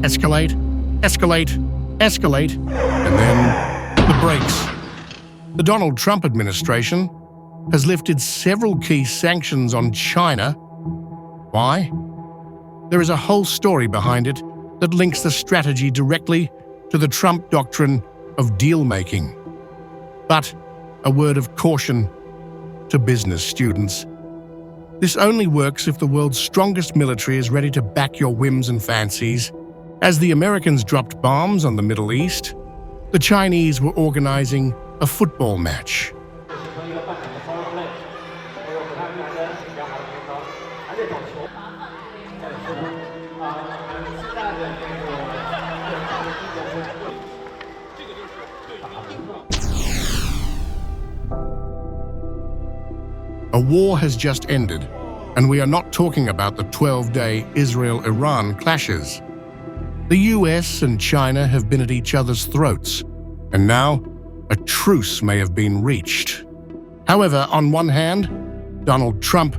Escalate, escalate, escalate, and then the brakes. The Donald Trump administration has lifted several key sanctions on China. Why? There is a whole story behind it that links the strategy directly to the Trump doctrine of deal-making. But a word of caution to business students. This only works if the world's strongest military is ready to back your whims and fancies. As the Americans dropped bombs on the Middle East, the Chinese were organizing a football match. A war has just ended, and we are not talking about the 12-day Israel-Iran clashes. The US and China have been at each other's throats, and now a truce may have been reached. However, on one hand, Donald Trump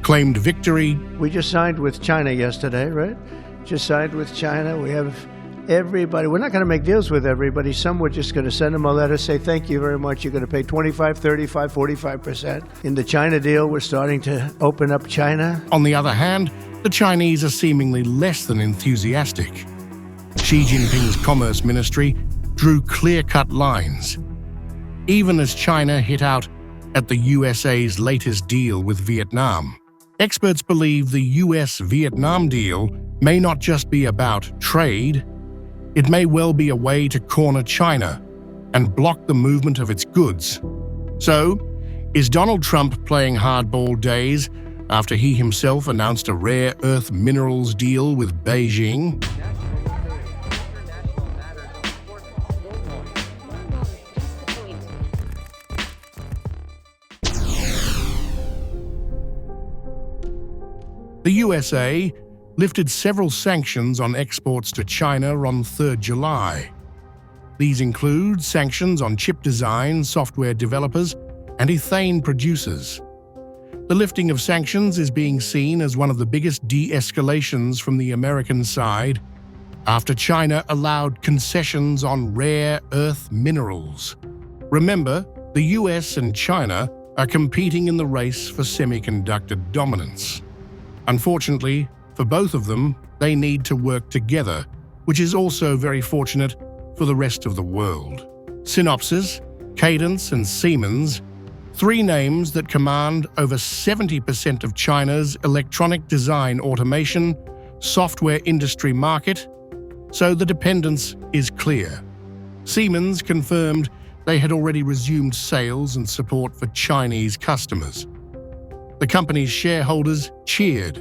claimed victory. We just signed with China yesterday, right? Just signed with China. We have everybody. We're not going to make deals with everybody. Some we're just going to send them a letter, say thank you very much. You're going to pay 25, 35, 45%. In the China deal, we're starting to open up China. On the other hand, the Chinese are seemingly less than enthusiastic. Xi Jinping's Commerce Ministry drew clear-cut lines. Even as China hit out at the USA's latest deal with Vietnam, experts believe the US-Vietnam deal may not just be about trade. It may well be a way to corner China and block the movement of its goods. So, is Donald Trump playing hardball days after he himself announced a rare earth minerals deal with Beijing? The USA lifted several sanctions on exports to China on 3rd July. These include sanctions on chip design, software developers, and ethane producers. The lifting of sanctions is being seen as one of the biggest de-escalations from the American side after China allowed concessions on rare earth minerals. Remember, the US and China are competing in the race for semiconductor dominance. Unfortunately, for both of them, they need to work together, which is also very fortunate for the rest of the world. Synopsys, Cadence, and Siemens, 3 names that command over 70% of China's electronic design automation software industry market, so the dependence is clear. Siemens confirmed they had already resumed sales and support for Chinese customers. The company's shareholders cheered.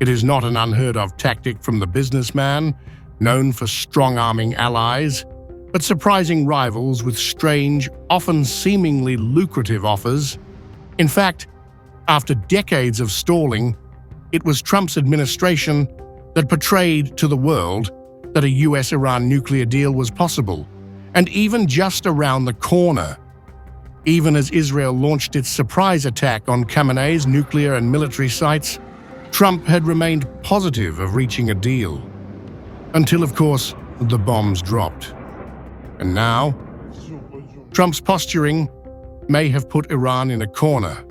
It is not an unheard-of tactic from the businessman, known for strong-arming allies, but surprising rivals with strange, often seemingly lucrative offers. In fact, after decades of stalling, it was Trump's administration that portrayed to the world that a US-Iran nuclear deal was possible, and even just around the corner. Even as Israel launched its surprise attack on Khamenei's nuclear and military sites, Trump had remained positive of reaching a deal. Until, of course, the bombs dropped. And now, Trump's posturing may have put Iran in a corner,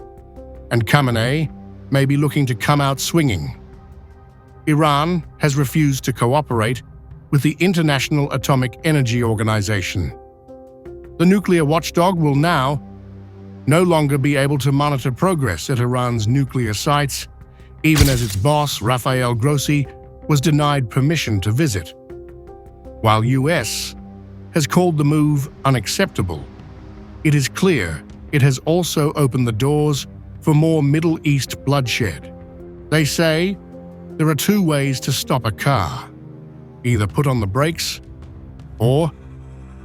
and Khamenei may be looking to come out swinging. Iran has refused to cooperate with the International Atomic Energy Organization. The nuclear watchdog will now no longer be able to monitor progress at Iran's nuclear sites, even as its boss, Rafael Grossi, was denied permission to visit. While US has called the move unacceptable, it is clear it has also opened the doors for more Middle East bloodshed. They say there are 2 ways to stop a car: either put on the brakes or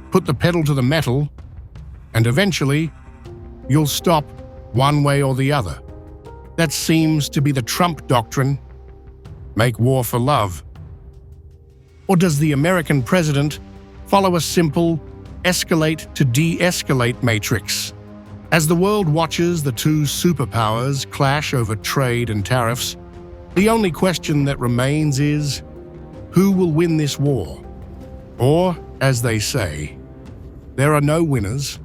put the pedal to the metal, and eventually you'll stop one way or the other. That seems to be the Trump doctrine. Make war for love. Or does the American president follow a simple escalate to de-escalate matrix? As the world watches the 2 superpowers clash over trade and tariffs, The only question that remains is, who will win this war? Or, as they say, there are no winners,